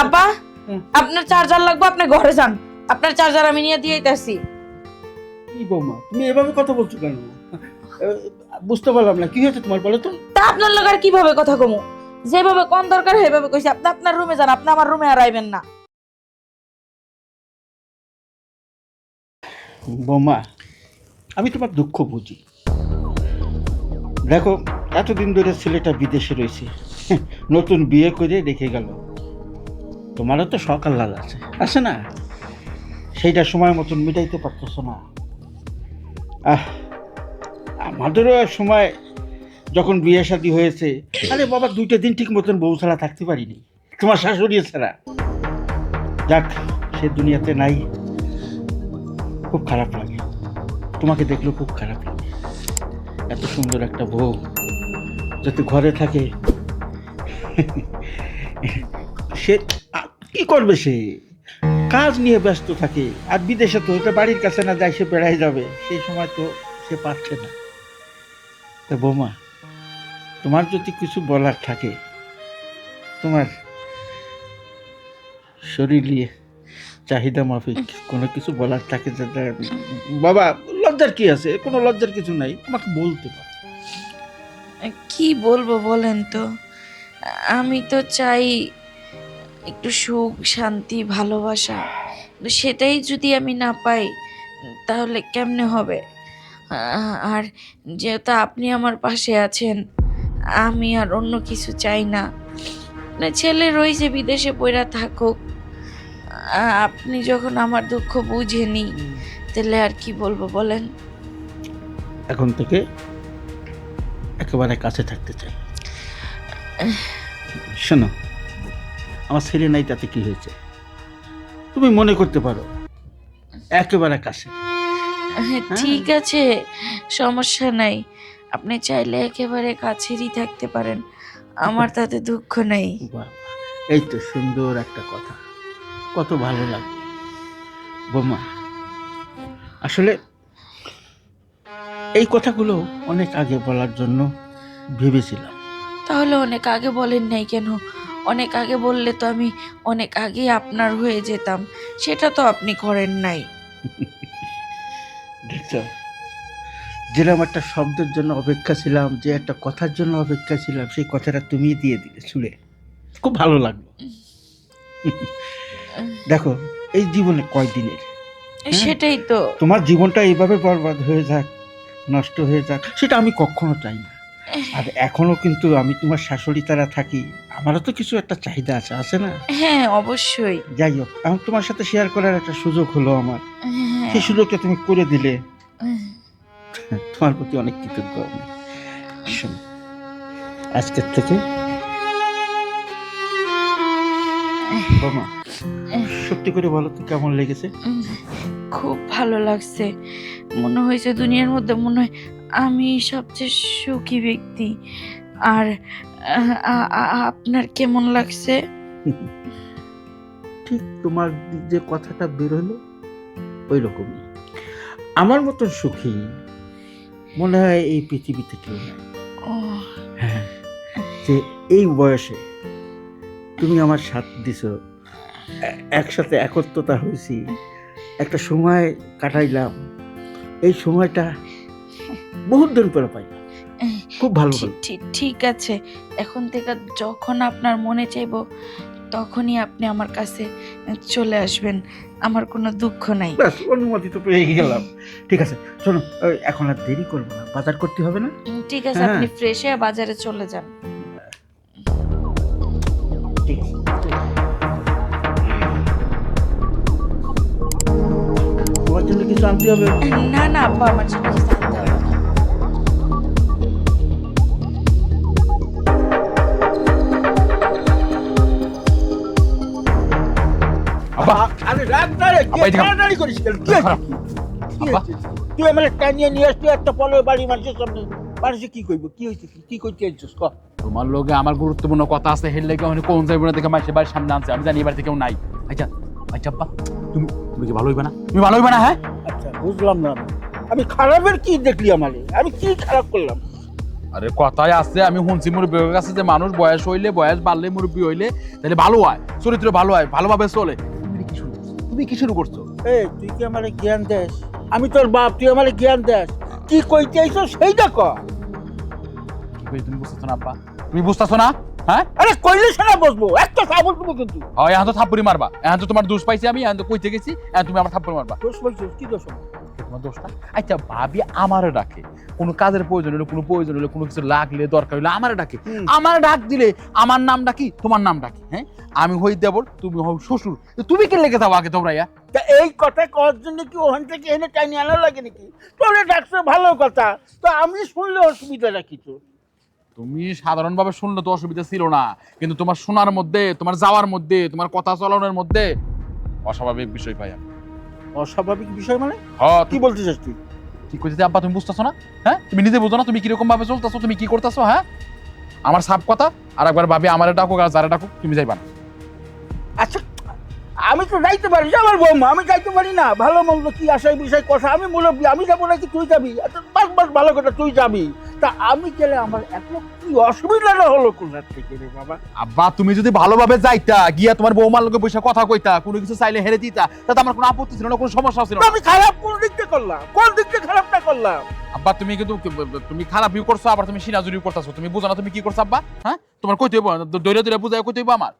আব্বা আপনার চার্জার লাগবে, আপনি ঘরে যান, আপনার চার্জার আমি নিয়ে দিয়ে দিতেছি। কি বৌমা তুমি এভাবে কথা বলছো কেন? বুঝতে পারলাম না কি হয়েছে তোমার, বলো তো। তা আপনার লোক আর কিভাবে কথা কমু, যেভাবে কোন দরকার সেভাবে কইছি। আপনি আপনার রুমে যান, আপনি আমার রুমে আর আইবেন না। বৌমা আমি তোমার দুঃখ বুঝি। দেখো এতদিন ধরে ছেলেটা বিদেশে রয়েছে, নতুন বিয়ে করে রেখে গেল। তোমারও তো সকাল লাল আছে না, সেইটা সময় মতন মিটাইতে পারতেছো না। আমাদেরও এক সময় যখন বিয়ে শাদী হয়েছে, আরে বাবা 2টা দিন ঠিক মতন বউ ছাড়া থাকতে পারিনি, তোমার শাশুড়ি ছাড়া। যাক সে দুনিয়াতে নাই, খুব খারাপ লাগে, তোমাকে দেখলেও খুব খারাপ লাগে। এত সুন্দর একটা বউ যাতে ঘরে থাকে, সে কি করবে? সে কাজ নিয়ে ব্যস্ত থাকে, আর বিদেশে তো এটা বাড়ির কাছে না যায়, সে বেড়াই যাবে, সেই সময় তো সে পারছে না। তা বৌমা তোমার যদি কিছু বলার থাকে, তোমার শরীর নিয়ে চাহিদা মাফিক কোনো কিছু বলার থাকে, যেটা বাবা লজ্জার কি আছে? কোনো লজ্জার কিছু নাই, আমাকে বলতে পারো। কি বলবো বলেন তো, আমি তো চাই একটু সুখ শান্তি ভালোবাসা, সেটাই যদি আমি না পাই তাহলে কেমনে হবে? আর যেহেতু আপনি আমার পাশে আছেন, আমি আর অন্য কিছু চাই না। মানে ছেলে রয়েছে বিদেশে পড়া থাকুক, আপনি যখন আমার দুঃখ বুঝেনি, তাহলে আর কি বলবো বলেন? এখন থেকে একেবারে কাছে থাকতে চাই। শোনো, আমার ছেলে নাই তাতে কি হয়েছে? তুমি মনে করতে পারো একেবারে কাছে। ঠিক আছে, সমস্যা নাই, আপনি চাইলে একেবারে কাছেরই থাকতে পারেন, আমার তাতে দুঃখ নেই। বাহ, এই তো সুন্দর একটা কথা, কত ভালো লাগে বোমা। আসলে এই কথাগুলো অনেক আগে বলার জন্য ভেবেছিলাম। তাহলে অনেক আগে বলেন নাই কেন? অনেক আগে বললে তো আমি অনেক আগে আপনার হয়ে যেতাম, সেটা তো আপনি করেন নাই। দেখছো, যেরকম একটা শব্দের জন্য অপেক্ষা ছিলাম, যে একটা কথার জন্য অপেক্ষা ছিলাম, সেই কথাটা তুমি দিয়ে দিলে শুনে খুব ভালো লাগলো। দেখো এই জীবনে কয়দিনের, সেটাই তো। তোমার জীবনটা এইভাবে বরবাদ হয়ে যাক, নষ্ট হয়ে যাক, সেটা আমি কখনো চাই না। আর এখনো কিন্তু আমি তোমার শাশুড়ি তারা থাকি, আমারও তো কিছু একটা চাহিদা আছে না? হ্যাঁ অবশ্যই। যাই হোক, এখন তোমার সাথে শেয়ার করার একটা সুযোগ হলো আমার, হ্যাঁ। সেই সুযোগটা তুমি করে দিলে, তোমার প্রতি অনেক কৃতজ্ঞ আমি। শোনো, আজকের থেকে বোমা সত্যি করে বলো তো কেমন লেগেছে? খুব ভালো লাগছে, মনে হয়েছে দুনিয়ার মধ্যে মনে হয় আমি সবচেয়ে সুখী ব্যক্তি। আর আপনার কেমন লাগছে? ঠিক তোমার যে কথাটা বেরোলো ওই রকমই, আমার মতন সুখী মনে হয় এই পৃথিবীতে কেউ নাই। ও হ্যাঁ, যে এই বয়সে তুমি আমার সাথ দিছো, একসাথে একত্রতা হয়েছি, একটা সময় কাটাইলাম, এই সময়টা বহুত দিন পরে পাইলাম, খুব ভালো হলো। ঠিক আছে, এখন থেকে যখন আপনার মনে চাইবো তখনই আপনি আমার কাছে চলে আসবেন, আমার কোনো দুঃখ নাই। ব্যাস, অনুমতি তো পেয়ে গেলাম। ঠিক আছে শোনো, এখন আর দেরি করবো না, বাজার করতে হবে না? ঠিক আছে, হ্যাঁ। আপনি ফ্রেশ হয়ে বাজারে চলে যান। ঠিক আছে। তোমার জন্য কিছু আনতে হবে? না না আব্বা, আমার জন্য কিছু আনতে হবে না। আব্বা, আরে রাত না রে, কি আব্বা, এদিকে আও। টানাটানি করিস কেন? কি হয়েছে? কি আব্বা। হয়েছে? তুই আমার টানিয়ে নিয়ে আসলি একটা পলের বাড়ি, মানুষের সামনে মানুষে কি কইব? কি হয়েছে? কি করতে চাইছিস ক? তোমার লগে আমার গুরুত্বপূর্ণ কথা আছে, হেল লেগে মানে কোন যাইব না দেখে মাসে বাড়ির সামনে আনছে, আমি জানি এবার কেউ নাই। আচ্ছা আচ্ছা আব্বা, তুমি তুমি কি ভালো হইবে না? তুমি ভালো হইবে না? হ্যাঁ আচ্ছা বুঝলাম না, আমি খারাপের কি দেখলি আমারে? আমি কি খারাপ করলাম? আরে কথায় আছে, আমি শুনছি মুরব্বীর কাছে যে মানুষ বয়স বাড়লে মুরব্বী হইলে তাহলে ভালো হয়, চরিত্র ভালো হয়, ভালোভাবে চলে। তুমি কি শুরু করছো? এই তুই কি আমারে জ্ঞান দেস? আমি তোর বাপ, তুই আমারে জ্ঞান দেস? কি কইতে আইছো সেইটা ক। তুমি বুঝতেছো না আব্বা? তুমি বুঝতেছো না? হ্যাঁ, আরে কইলে শোনা বসবো, একটা সাবল তুমি কিন্তু। হয় এখন তো থাপ্পড়ি মারবা, এখন তো তোমার দোষ পাইছি আমি, এখন তো কইতে গেছি, এখন তুমি আমার থাপ্পড়ি মারবা। দোষ পাইছিস? কি দোষ আমার? তোমার দোষটা? আচ্ছা ভাবি আমারে ডাকে, কোনো কাজের প্রয়োজন হলে, কোনো প্রয়োজন হলে, কোনো কিছু লাগলে, দরকার হলে আমারে ডাকে। আমার ডাক দিলে আমার নাম ডাকি, তোমার নাম ডাকি। হ্যাঁ, আমি হই দেবর, তুমি হও শ্বশুর, তুমি কে লেগে যাও আগে তোমরা? তা এই কথা কর জন্য কি ওখান থেকে এনে টাইনি আনা লাগে নাকি? তোরে ডাকছে ভালো কথা, তো আমি শুনলে অসুবিধা রাখি তো। তুমি সাধারণভাবে শুনলে তো অসুবিধা ছিল না, কিন্তু তোমার শোনার মধ্যে, তোমার যাওয়ার মধ্যে, তোমার কথা চলানোর মধ্যে অস্বাভাবিক বিষয় পাই আমি। অস্বাভাবিক বিষয় মানে? হ্যাঁ, কি বলতে চাস তুই? কি কইতে আব্বা তুমি বুঝতেছো না? হ্যাঁ, তুমি নিজে বুঝো না তুমি কিরকম ভাবে চলতেছো, তুমি কি করতেছো? হ্যাঁ, আমার সাপ কথা আর একবার ভাবি আমারে ডাকুক আর যারা ডাকুক তুমি যাইবা না। আচ্ছা আমি তো যাইতে পারি, আমার বৌমা, আমি যাইতে পারি না? ভালো মন্দ কি আশায় বিষয় কথা, আমি মুরব্বী, আমি যাবো নাকি তুই যাবি? আচ্ছা বাস বাস, ভালো কথা তুই যাবি, তা আমি গেলে আমার এত কি অসুবিধাটা হলো কোথার থেকে রে বাবা? আব্বা তুমি যদি ভালোভাবে যাইতা, গিয়া তোমার বৌমার লোকে বসে কথা কইতা, কোনো কিছু চাইলে হেরে দিতা, তাতে আমার কোনো আপত্তি ছিল না, কোনো সমস্যা ছিল না। আমি খারাপ কোন দিক দিয়ে করলাম? কোন দিক দিয়ে খারাপটা করলাম? আব্বা তুমি কিন্তু তুমি খারাপ ভিউ করছো, আবার তুমি সিনাজুরি করতেছো, তুমি বুঝো না তুমি কি করছো আব্বা? হ্যাঁ, তোমার কইতে হইব, দৈরা দৈরা বুঝাই কইতে হইব আমার।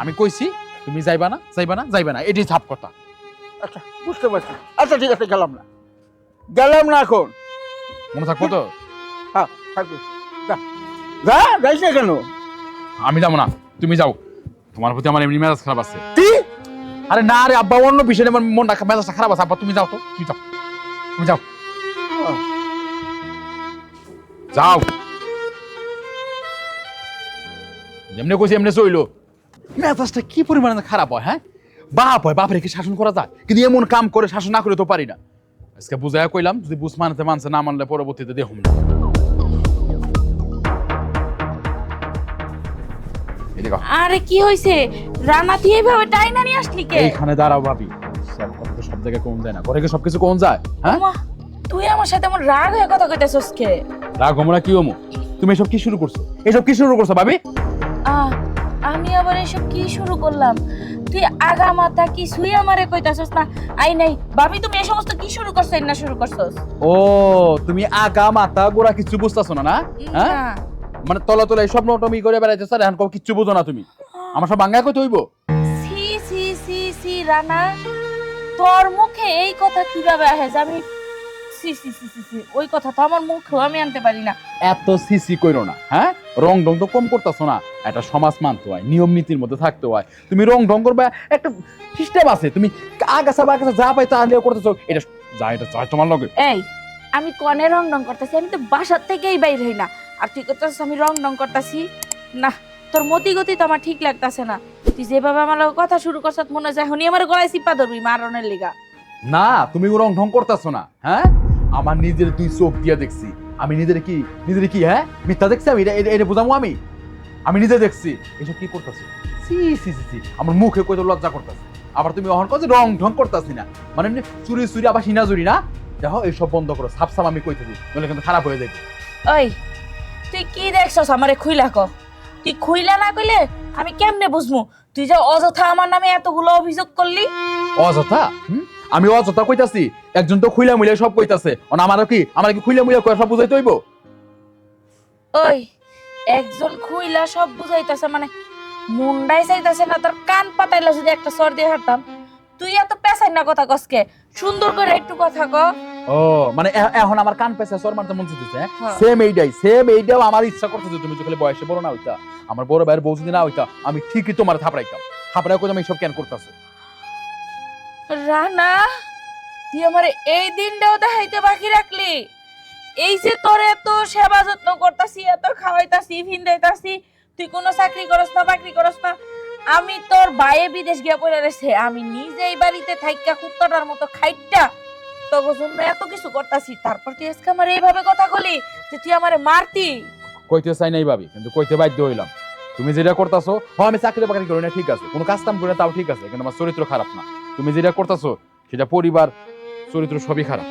আমি কইছি তুমি যাইবা না, যাইবা না, যাইবা না, এটাই ছাপ কথা। আচ্ছা বুঝতে পারছি, আচ্ছা ঠিক আছে, গেলাম না, গেলাম না এখন। মনে থাকবো তো? হ্যাঁ থাকবে, যা যা, যাইস না কেন? আমি যাবো না, তুমি যাও, তোমার প্রতি আমার এমনি মেজাজ খারাপ আছে। কি? আরে না রে আব্বা, অন্য বিষয়ে আমার মনটা মেজাজটা খারাপ আছে। আব্বা তুমি যাও তো, তুমি যাও, তুমি যাও, যাও, যেমনি কইছি এমনি চইলো। মেজাজটা কি পরিমাণে খারাপ হয়? হ্যাঁ, বাপ হয়, বাপরে কি শাসন করা যায়? কিন্তু এমন কাম করে শাসন না করে তো পারি না। আজকে বুঝাইয়া কইলাম, যদি বুঝ মানতে মানছে, না মানলে পরবর্তীতে দেখুন না। এদিকে আরে কি হইছে? রানা তুই এইভাবে টাইনা নিয়ে আসলি কে? এইখানে দাঁড়াও ভাবি, সব কথা তো সব জায়গায় কোন যায় না, ঘরে কি সবকিছু কোন যায়? হ্যাঁ, ওমা, তুই আমার সাথে এমন রাগ হয়ে কথা কইতাছস কে? রাগ হমরা কি হমো? তুমি এসব কি শুরু করছো? এসব কি শুরু করছো ভাবি? আমি আবার এসব কি শুরু করলাম? তুই আগা মাথা কিছুই আমারে কইতাছস না। আই নাই ভাবি, তুমি এই সমস্ত কি শুরু করছস না শুরু করছস? ও তুমি আগা মাথা গোড়া কিছু বুঝতাছো না? না হ্যাঁ, না। মানে তলা তলা সব নটমি করে বেড়াইতেছ, আর এখন কিচ্ছু বুঝো না তুমি। আমার সব বাঙ্গা কইতে হইব? সি সি সি সি রানা, তোর মুখে এই কথা কিভাবে আসে যে আমি সি সি সি সি সি, ওই কথা তো আমার মুখেও আমি আনতে পারি না। এত সিসি কইরো না। হ্যাঁ, রং ঢং তো কম করতেছো না, একটা সমাজ মানতে হয়, নিয়ম নীতির মধ্যে থাকতে হয়। তুমি রং ঢং করবে, একটা সিস্টেম আছে, তুমি আগাছা বাগাছা যা পাই তা আনলেও করতেছো, এটা যা, এটা চাই তোমার লগে। এই আমি কনে রং রং করতেছি? আমি তো বাসার থেকেই বাইর হই না, আর তুই করতেছিস আমি রং রং করতেছি? না, তোর মতি গতি তো আমার ঠিক লাগতাছে না। তুই যেভাবে আমার লগে কথা শুরু করছিস, মনে হয় এখনই আমার গলায় চিপা ধরবি মারনের লিগা। না, তুমি রং ঢং করতেছো না। হ্যাঁ, আমার নিজের দুই চোখ দিয়ে দেখছি, আমি নিজের কি হ্যাঁ মিথ্যা দেখছি? আমি এটা বুঝাবো? আমি নিজে দেখছি এসব কি করতেছি। সি সি সি সি, আমার মুখে কত লজ্জা করতেছে। আবার তুমি অহন কত রং ঢং করতেছি না, মানে এমনি চুরি চুরি আবার সিনা জুরি না। দেখো এইসব বন্ধ করো, সাপ সাপ আমি কইতেছি, বলে কিন্তু খারাপ হয়ে যাবে। ওই তুই কি দেখছস আমারে খুইলা ক? তুই খুইলা না কইলে আমি কেমনে বুঝমু তুই যে অযথা আমার নামে এতগুলো অভিযোগ করলি? অযথা? আমি অযথা কইতাছি? একজন তো খুইলা মুইলা সব কইতাছে, আমার কি খুইলা মুইলা কই সব বুঝাইতে হইব? ওই একজন খুইলা সব বুঝাইতাছে মানে মুন্ডাই চাইতাছে না তোর কান পাতাইলা যদি একটা সর দিয়ে হাঁটতাম? তুই এত পেছাই না কথা কসকে, সুন্দর করে একটু কথা ক। ও মানে এখন আমার কান পেছে সর মারতে মন চাইতেছে? হ্যাঁ। সেম এইটাও আমার ইচ্ছা করতেছে। তুমি তো খালি বয়সে বড় না হইতা, আমার বড় ভাইয়ের বউ যদি না হইতা, আমি ঠিকই তোমার থাপড়াইতাম। থাপড়াই কই, আমি এইসব কেন করতেছো? রানা, তুই আমার এই দিনটাও দেখাইতে বাকি রাখলি? এই যে তোর এত সেবা যত্ন করতাছি, এত খাওয়াইতাছি, ভিন্দাইতাছি, তুই কোনো চাকরি করস না, বাকরি করস না। আমি তোর বাইরে বিদেশ গিয়া পড়ে রয়েছে, আমি নিজেই বাড়িতে থাইকা কুত্তাটার মতো খাইটা তোর জন্য এত কিছু করতাছি, তারপর তুই আজকে আমার এইভাবে কথা বলি যে তুই আমারে মারতি? কইতে চাই নাই ভাবি, কিন্তু কইতে বাধ্য হইলাম। তুমি যেটা করতেছো, আমি চাকরি বাকরি করি না ঠিক আছে, কোনো কাজ কাম করি না তাও ঠিক আছে, কিন্তু আমার চরিত্র খারাপ না। তুমি যেটা করতেছো সেটা পরিবার, চরিত্র সবই খারাপ।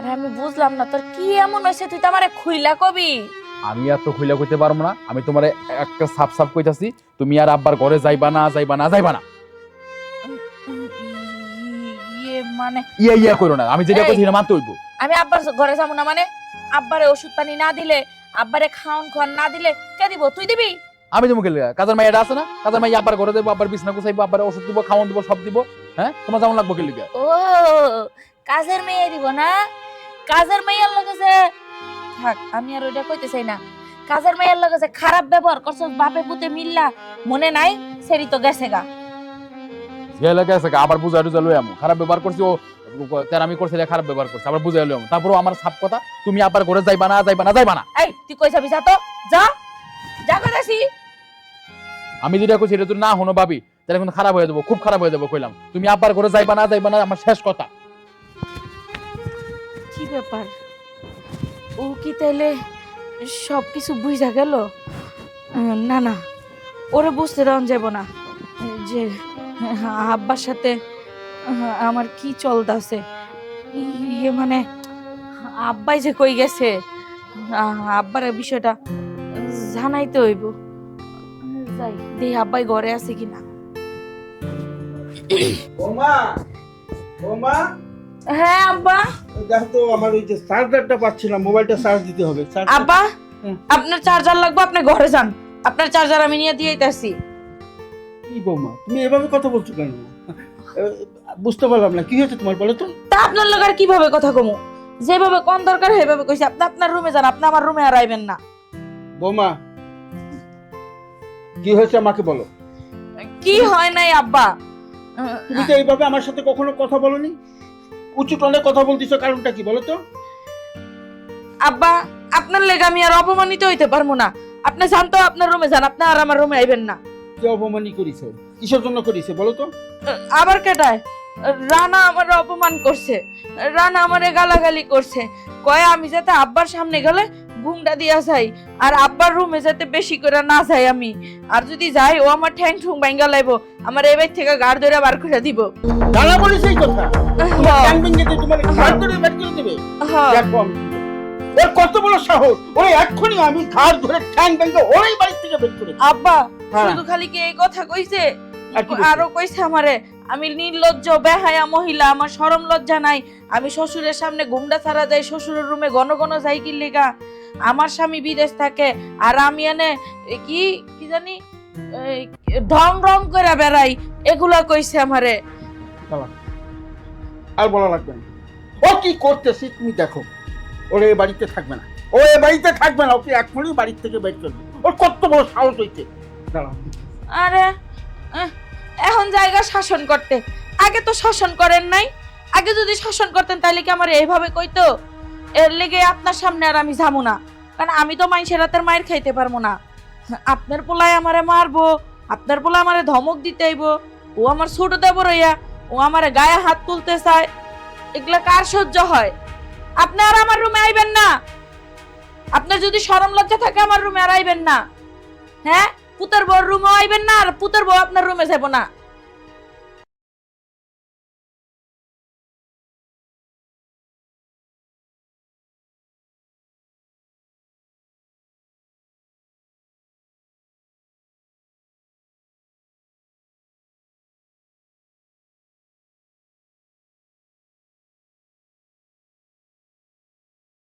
আরে আমি বুঝলাম না তোর কি এমন হয়েছে, তুই তো আমারে খুইলা কবি। আমি এত খুইলা কইতে পারবো না, আমি তোমারে একটা সাপ সাপ কইতাছি, তুমি আর আব্বার ঘরে যাইবা না যাইবা না যাইবা না। ইয়ে মানে ইয়া ইয়া কইরো না, আমি যেটা এই। কইছি এটা মানতে হইব। আমি আব্বার ঘরে যাবো না মানে? আব্বারে ওষুধ পানি না দিলে, আব্বারে খাওন খাওয়ান না দিলে কে দিব? তুই দিবি? আমি তুমি গেলে কাজের মাইয়াটা আছে না, কাজের মাইয়া আব্বার ঘরে দেবো, আব্বার বিছনা গুছাইবো, আব্বার ওষুধ দিব, খাওয়ান দিব, সব দিব। হ্যাঁ, তোমার যেমন লাগবো গেলে। ও কাজের মেয়ে দিব না? কাজের মেয়ের লগে যে থাক, আমি আর ওইটা কইতে চাই না। কাজের মেয়ের লগে যে খারাপ ব্যবহার করছস বাপে পুতে মিল্লা, মনে নাই? সেরি তো গেছে গা। গেলে গেছে আবার বুঝাই টুজা লই আমু, খারাপ ব্যবহার করছি, ও তেরামি করছে, খারাপ ব্যবহার করছে, আবার বুঝাই লই আমু। তারপরও আমার সাপ কথা, তুমি আব্বার ঘরে যাইবা না যাইবা না যাইবা না। এই তুই কই যাবি? যা তো, যা যা কইতাছি। আমি যেটা কইছি এটা যদি না হনো ভাবি, তাহলে কিন্তু খারাপ হয়ে যাবো, খুব খারাপ হয়ে যাবো কইলাম। তুমি আব্বার ঘরে যাইবা না যাইবা না, আমার শেষ কথা। কি ব্যাপার? ও কি তাইলে সবকিছু বুঝা গেল? না না, ওরে বুঝতে দেওয়া যাব না যে আব্বার সাথে আমার কি চলতেছে। ইয়ে মানে আব্বাই যে কই গেছে, আব্বার এই বিষয়টা জানাইতে হইব। যাই দেখি আব্বাই ঘরে আছে কিনা। বৌমা, বৌমা, হ্যাঁ আব্বা। দেখো তো আমার ওই যে চার্জারটা পাচ্ছি না, মোবাইলটা চার্জ দিতে হবে। আব্বা হুম। আপনার চার্জার লাগবে, আপনি ঘরে যান, আপনার চার্জার আমি নিয়ে দিয়ে আইতাছি। কি বৌমা, তুমি এভাবে কথা বলছো কেন? বুঝতে পারলাম না, কি হয়েছে তোমার বলো তো? তা আপনার লগে আর কিভাবে কথা কমু? যেভাবে কোন দরকার সেভাবে কইছি। আপনি আপনার রুমে যান, আপনি আমার রুমে আর আইবেন না। বৌমা, কি হয়েছে আমাকে বলো। কি হয় নাই আব্বা? তুমি তো এইভাবে আমার সাথে কখনো কথা বলোনি, উঁচু টনে কথা বলতেছো, কারণটা কি বলো তো? আব্বা আপনার লেগে আমি আর অপমানিত হইতে পারবো না। আপনি যান তো, আপনার রুমে যান, আপনি আর আমার রুমে আইবেন না। কি অপমানি করেছে? কিসের জন্য করেছে বলো তো? আবার কেটায়? রানা আমার অপমান করছে, রানা আমারে গালাগালি করছে, কয় আমি যাতে আব্বার সামনে গেলে ঘুমটা দিয়া যাই, আর আব্বার রুমে যাতে বেশি করে না যাই আমি। আর যদি যাই ও আমার ঠ্যাং ঠুং ভাঙ্গা লাইবো, আমার এই বাইর থেকে গাড় ধরে বার করে দিব। জানা বলিস এই কথা? তোমার ট্যাং ভেঙে দিয়ে তোমার ঘাড় ধরে বের করে দেবে? হ্যাঁ। দেখো আমি কি বলি। ওর কত বড় সাহস! ওই এক্ষুনি আমি ঘাড় ধরে ঠ্যাং ভেঙে ওই বাড়ি থেকে বের করে দেব। আব্বা হ্যাঁ। শুধু খালি কি এই কথা কইছে? আর কি বলছে? আরো কইছে আমারে আমি নির্লজ্জ বেহায়া মহিলা, আমার শরম লজ্জা নাই, আমি শ্বশুরের সামনে ঘুমটা ছাড়া যাই, শ্বশুরের রুমে ঘন ঘন যাই কি লিগা, আমার স্বামী বিদেশ থাকে আর আমি এনে কি কি জানি এই, ঢং রং করে বেড়াই, এগুলা কইছে আমারে। বাবা, আর বলা লাগবে না। ও কি করতেছে তুমি দেখো। ওর এই বাড়িতে থাকবে না, ও এই বাড়িতে থাকবে না, ওকে এক্ষুনি বাড়ির থেকে বের করবে। ওর কত বড় সাহস হইছে! দাঁড়াও। আরে এখন জায়গা শাসন করতে, আগে তো শাসন করেন নাই। আগে যদি শাসন করতেন তাহলে কি আমার এইভাবে কইতো? এর লেগে আপনার সামনে আর আমি যাবো না, কারণ আমি তো মাইনষের রাতের মায়ের খাইতে পারবো না। আপনার পোলায় আমারে মারবো, আপনার পোলা আমারে ধমক দিতে আইব, ও আমার ছোট দেবর হইয়া ও আমারে গায়ে হাত তুলতে চায়, এগুলা কার সহ্য হয়? আপনি আর আমার রুমে আইবেন না। আপনার যদি শরম লজ্জা থাকে আমার রুমে আর আইবেন না। হ্যাঁ, পুতের বউর রুমে আইবেন না, আর পুতের বউ আপনার রুমে যাবো না।